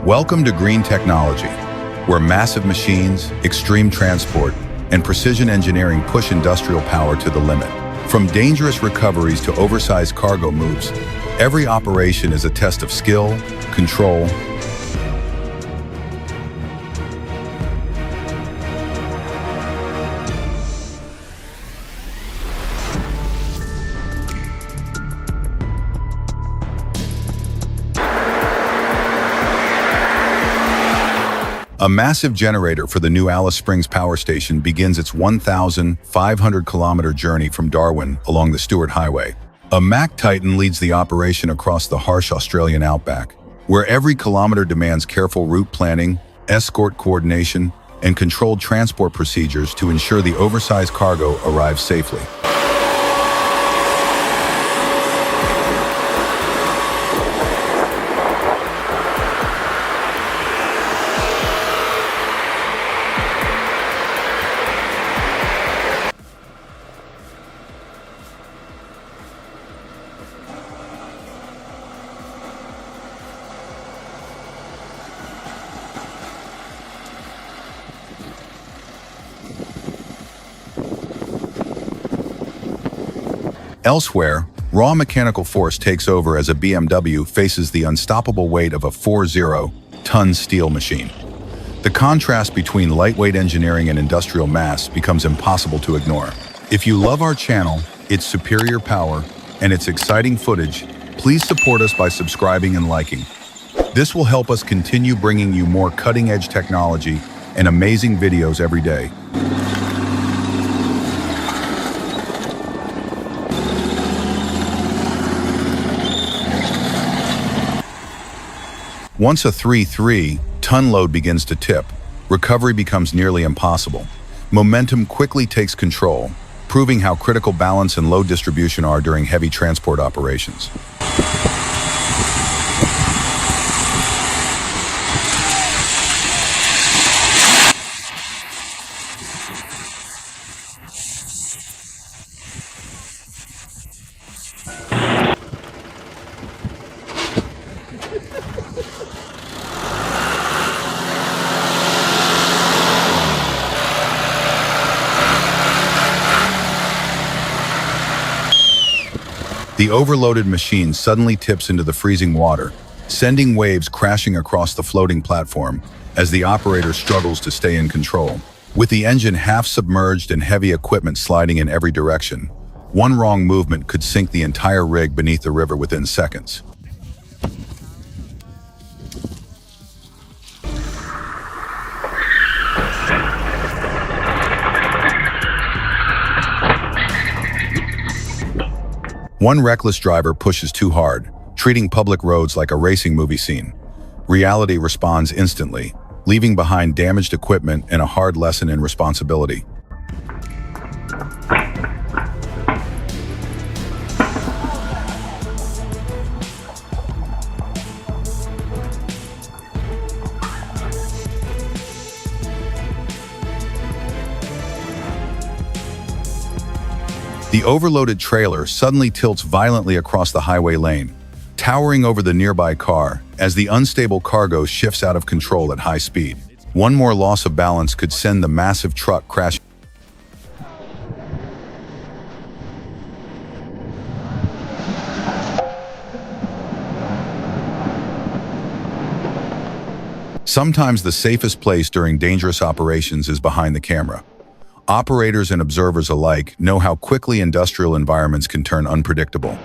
Welcome to green technology, where massive machines, extreme transport, and precision engineering push industrial power to the limit. From dangerous recoveries to oversized cargo moves, every operation is a test of skill, control, A massive generator for the new Alice Springs power station begins its 1,500-kilometer journey from Darwin along the Stewart Highway. A Mack Titan leads the operation across the harsh Australian outback, where every kilometer demands careful route planning, escort coordination, and controlled transport procedures to ensure the oversized cargo arrives safely. Elsewhere, raw mechanical force takes over as a BMW faces the unstoppable weight of a 40-ton steel machine. The contrast between lightweight engineering and industrial mass becomes impossible to ignore. If you love our channel, its superior power, and its exciting footage, please support us by subscribing and liking. This will help us continue bringing you more cutting-edge technology and amazing videos every day. Once a 3-ton load begins to tip, recovery becomes nearly impossible. Momentum quickly takes control, proving how critical balance and load distribution are during heavy transport operations. The overloaded machine suddenly tips into the freezing water, sending waves crashing across the floating platform as the operator struggles to stay in control. With the engine half submerged and heavy equipment sliding in every direction, one wrong movement could sink the entire rig beneath the river within seconds. One reckless driver pushes too hard, treating public roads like a racing movie scene. Reality responds instantly, leaving behind damaged equipment and a hard lesson in responsibility. The overloaded trailer suddenly tilts violently across the highway lane, towering over the nearby car as the unstable cargo shifts out of control at high speed. One more loss of balance could send the massive truck crashing. Sometimes the safest place during dangerous operations is behind the camera. Operators and observers alike know how quickly industrial environments can turn unpredictable.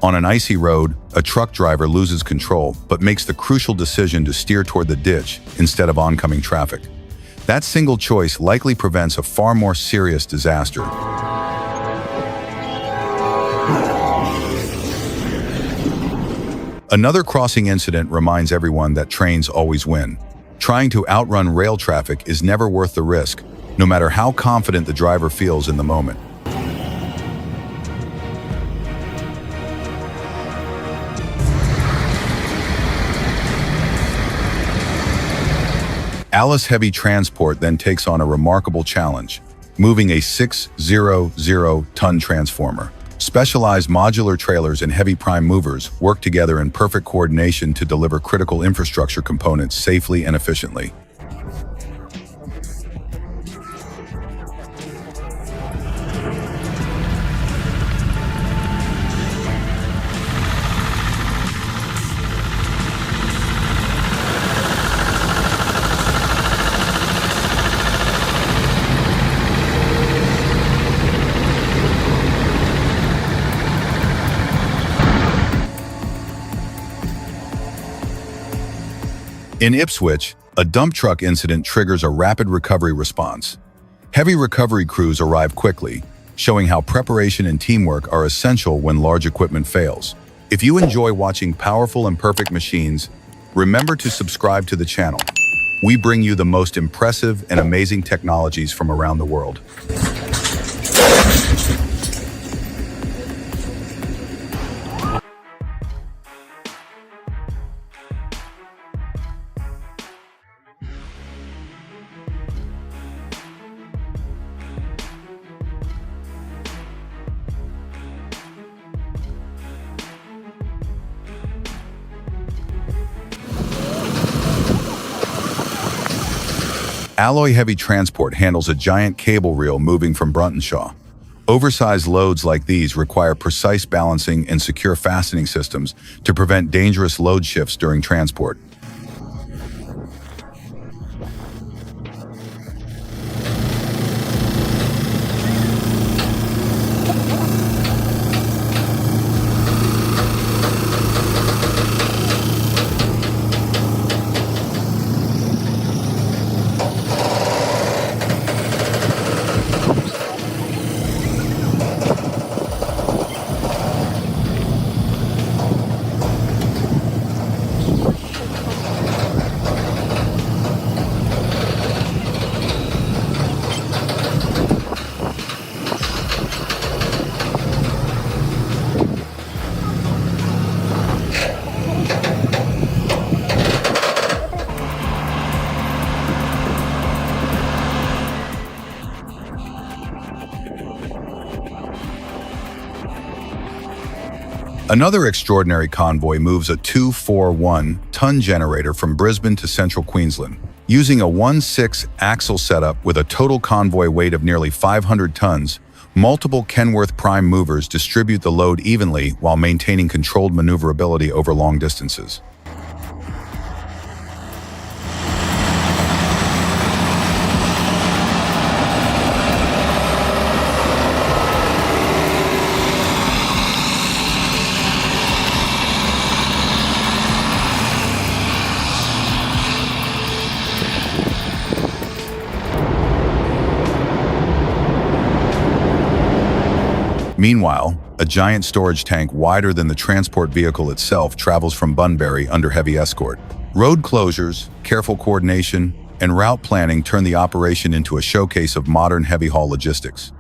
On an icy road, a truck driver loses control but makes the crucial decision to steer toward the ditch instead of oncoming traffic. That single choice likely prevents a far more serious disaster. Another crossing incident reminds everyone that trains always win. Trying to outrun rail traffic is never worth the risk, no matter how confident the driver feels in the moment. Alice Heavy Transport then takes on a remarkable challenge, moving a 600-ton transformer. Specialized modular trailers and heavy prime movers work together in perfect coordination to deliver critical infrastructure components safely and efficiently. In Ipswich, a dump truck incident triggers a rapid recovery response. Heavy recovery crews arrive quickly, showing how preparation and teamwork are essential when large equipment fails. If you enjoy watching powerful and perfect machines, remember to subscribe to the channel. We bring you the most impressive and amazing technologies from around the world. Alloy Heavy Transport handles a giant cable reel moving from Bruntonshaw. Oversized loads like these require precise balancing and secure fastening systems to prevent dangerous load shifts during transport. Another extraordinary convoy moves a 241-ton generator from Brisbane to central Queensland. Using a 1/6 axle setup with a total convoy weight of nearly 500 tons, multiple Kenworth prime movers distribute the load evenly while maintaining controlled maneuverability over long distances. Meanwhile, a giant storage tank wider than the transport vehicle itself travels from Bunbury under heavy escort. Road closures, careful coordination, and route planning turn the operation into a showcase of modern heavy-haul logistics.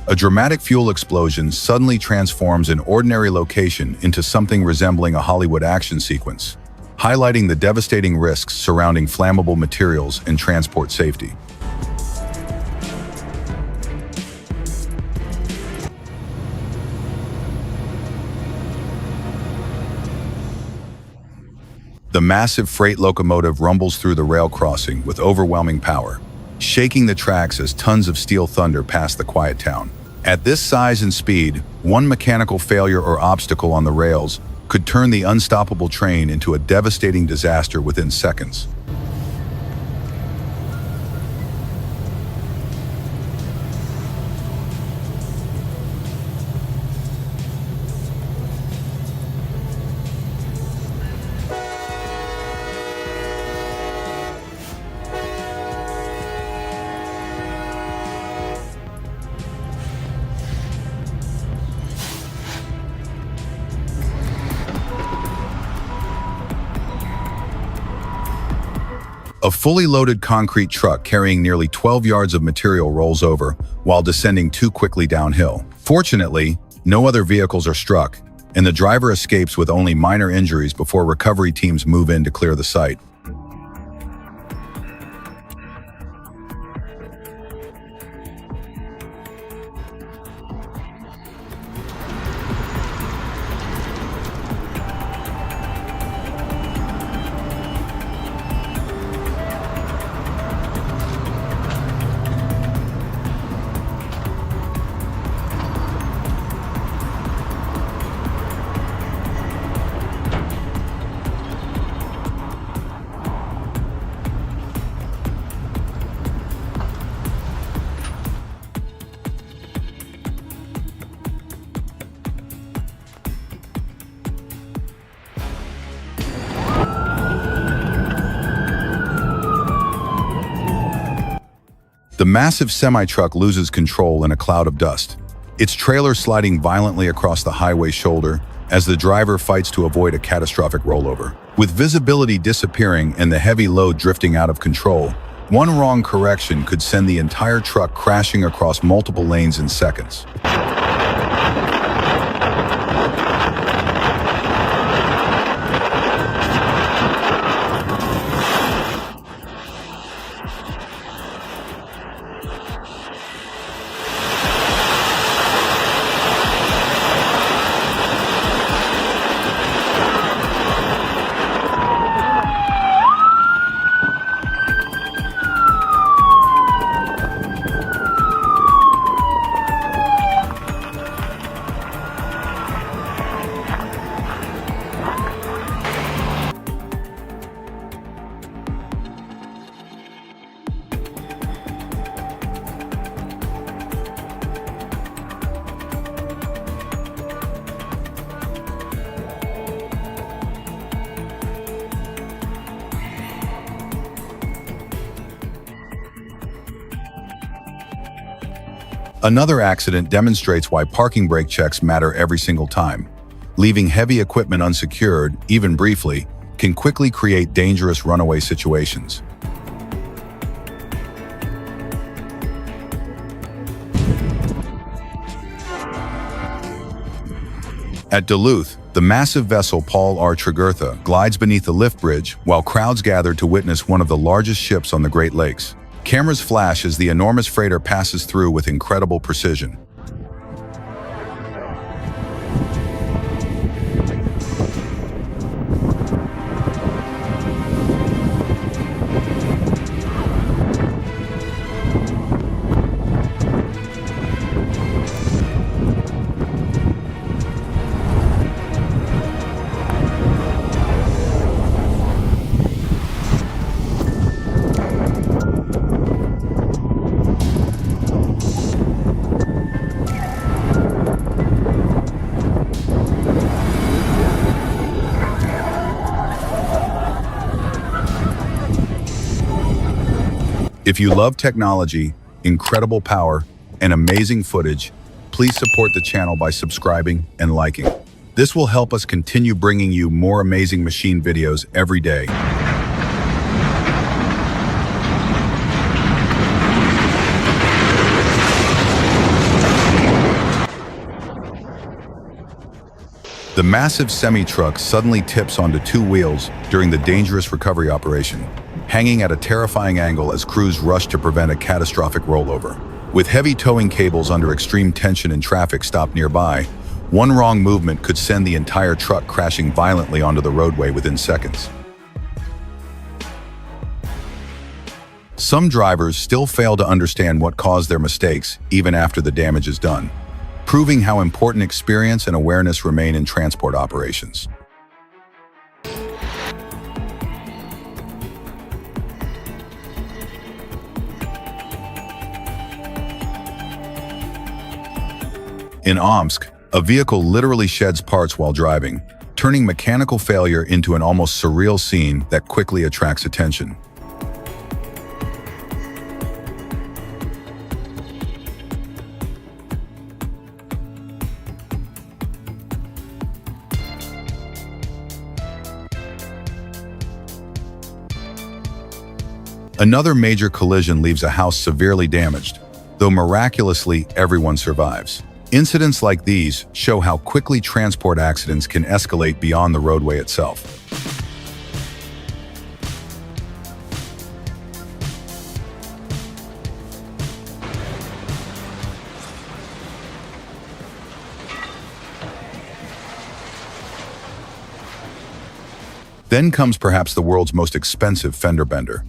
A dramatic fuel explosion suddenly transforms an ordinary location into something resembling a Hollywood action sequence, highlighting the devastating risks surrounding flammable materials and transport safety. The massive freight locomotive rumbles through the rail crossing with overwhelming power, shaking the tracks as tons of steel thunder pass the quiet town. At this size and speed, one mechanical failure or obstacle on the rails could turn the unstoppable train into a devastating disaster within seconds. A fully loaded concrete truck carrying nearly 12 yards of material rolls over while descending too quickly downhill. Fortunately, no other vehicles are struck, and the driver escapes with only minor injuries before recovery teams move in to clear the site. The massive semi-truck loses control in a cloud of dust, its trailer sliding violently across the highway shoulder as the driver fights to avoid a catastrophic rollover. With visibility disappearing and the heavy load drifting out of control, one wrong correction could send the entire truck crashing across multiple lanes in seconds. Another accident demonstrates why parking brake checks matter every single time. Leaving heavy equipment unsecured, even briefly, can quickly create dangerous runaway situations. At Duluth, the massive vessel Paul R. Tregurtha glides beneath the lift bridge while crowds gather to witness one of the largest ships on the Great Lakes. Cameras flash as the enormous freighter passes through with incredible precision. If you love technology, incredible power, and amazing footage, please support the channel by subscribing and liking. This will help us continue bringing you more amazing machine videos every day. The massive semi-truck suddenly tips onto two wheels during the dangerous recovery operation, hanging at a terrifying angle as crews rush to prevent a catastrophic rollover. With heavy towing cables under extreme tension and traffic stopped nearby, one wrong movement could send the entire truck crashing violently onto the roadway within seconds. Some drivers still fail to understand what caused their mistakes even after the damage is done, proving how important experience and awareness remain in transport operations. In Omsk, a vehicle literally sheds parts while driving, turning mechanical failure into an almost surreal scene that quickly attracts attention. Another major collision leaves a house severely damaged, though miraculously everyone survives. Incidents like these show how quickly transport accidents can escalate beyond the roadway itself. Then comes perhaps the world's most expensive fender bender.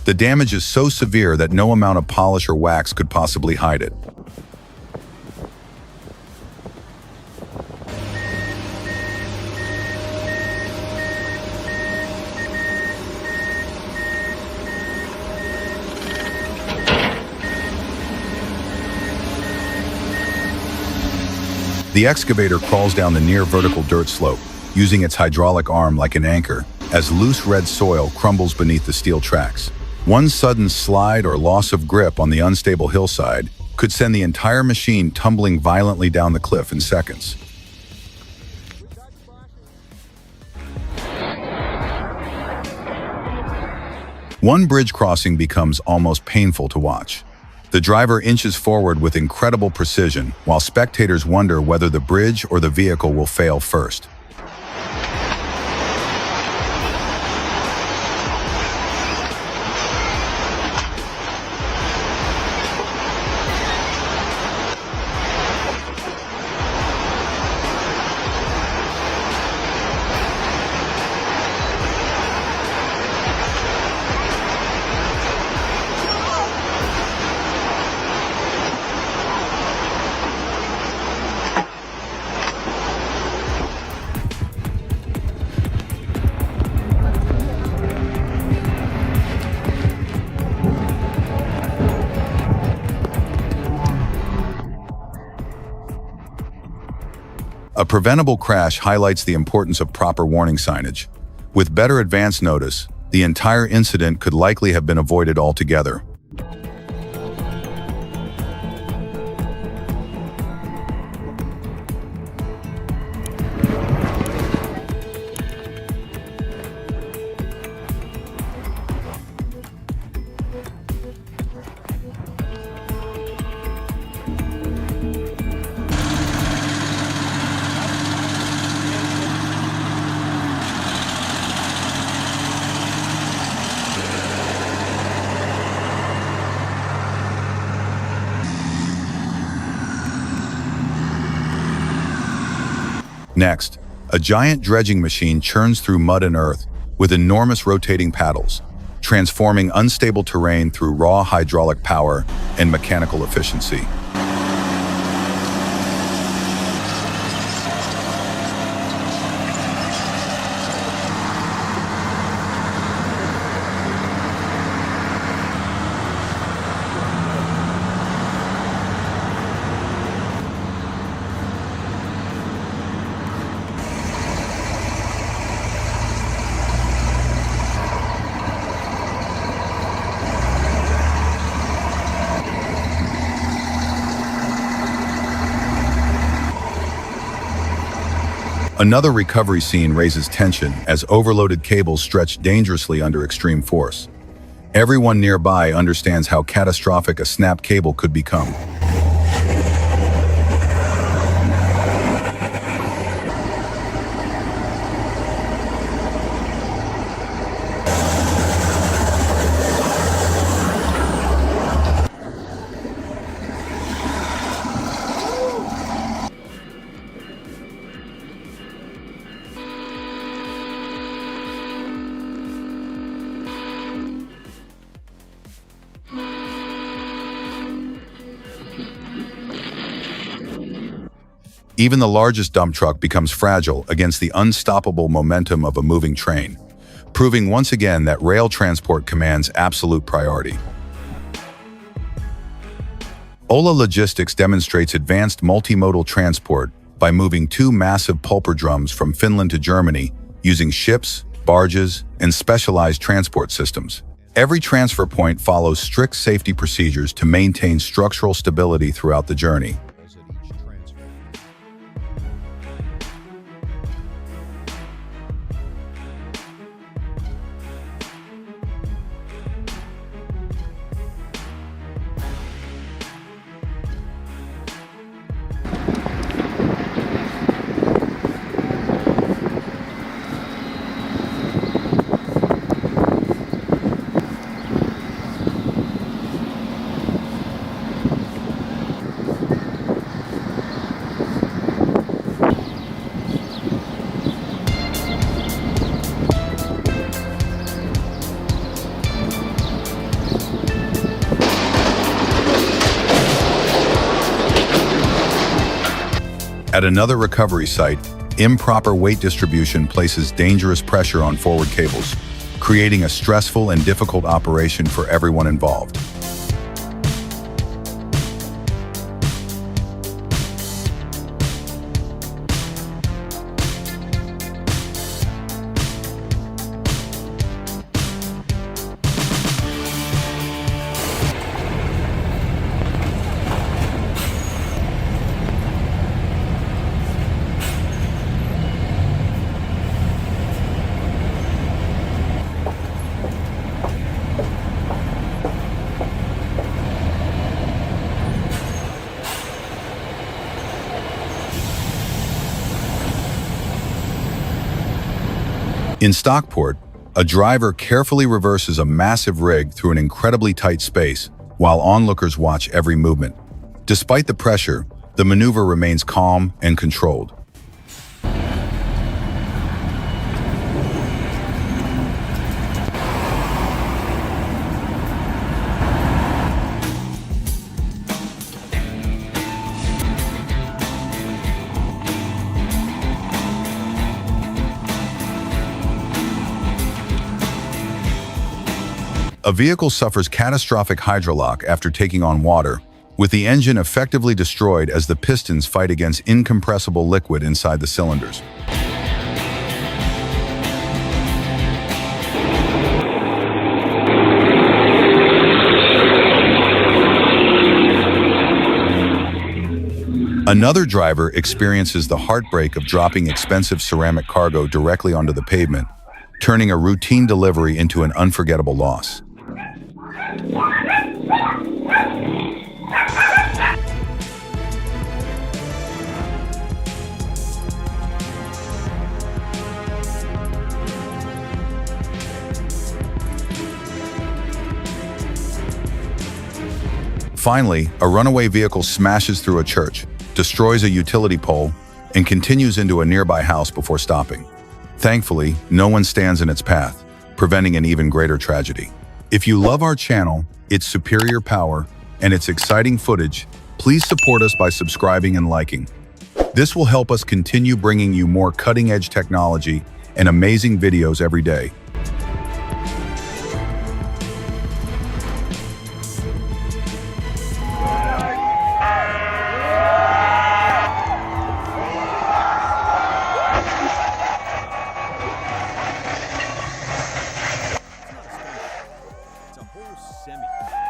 The damage is so severe that no amount of polish or wax could possibly hide it. The excavator crawls down the near vertical dirt slope, using its hydraulic arm like an anchor, as loose red soil crumbles beneath the steel tracks. One sudden slide or loss of grip on the unstable hillside could send the entire machine tumbling violently down the cliff in seconds. One bridge crossing becomes almost painful to watch. The driver inches forward with incredible precision, while spectators wonder whether the bridge or the vehicle will fail first. A preventable crash highlights the importance of proper warning signage. With better advance notice, the entire incident could likely have been avoided altogether. Next, a giant dredging machine churns through mud and earth with enormous rotating paddles, transforming unstable terrain through raw hydraulic power and mechanical efficiency. Another recovery scene raises tension as overloaded cables stretch dangerously under extreme force. Everyone nearby understands how catastrophic a snapped cable could become. Even the largest dump truck becomes fragile against the unstoppable momentum of a moving train, proving once again that rail transport commands absolute priority. Ola Logistics demonstrates advanced multimodal transport by moving 2 massive pulper drums from Finland to Germany using ships, barges, and specialized transport systems. Every transfer point follows strict safety procedures to maintain structural stability throughout the journey. At another recovery site, improper weight distribution places dangerous pressure on forward cables, creating a stressful and difficult operation for everyone involved. In Stockport, a driver carefully reverses a massive rig through an incredibly tight space while onlookers watch every movement. Despite the pressure, the maneuver remains calm and controlled. A vehicle suffers catastrophic hydrolock after taking on water, with the engine effectively destroyed as the pistons fight against incompressible liquid inside the cylinders. Another driver experiences the heartbreak of dropping expensive ceramic cargo directly onto the pavement, turning a routine delivery into an unforgettable loss. Finally, a runaway vehicle smashes through a church, destroys a utility pole, and continues into a nearby house before stopping. Thankfully, no one stands in its path, preventing an even greater tragedy. If you love our channel, its superior power, and its exciting footage, please support us by subscribing and liking. This will help us continue bringing you more cutting-edge technology and amazing videos every day. It's a whole semi.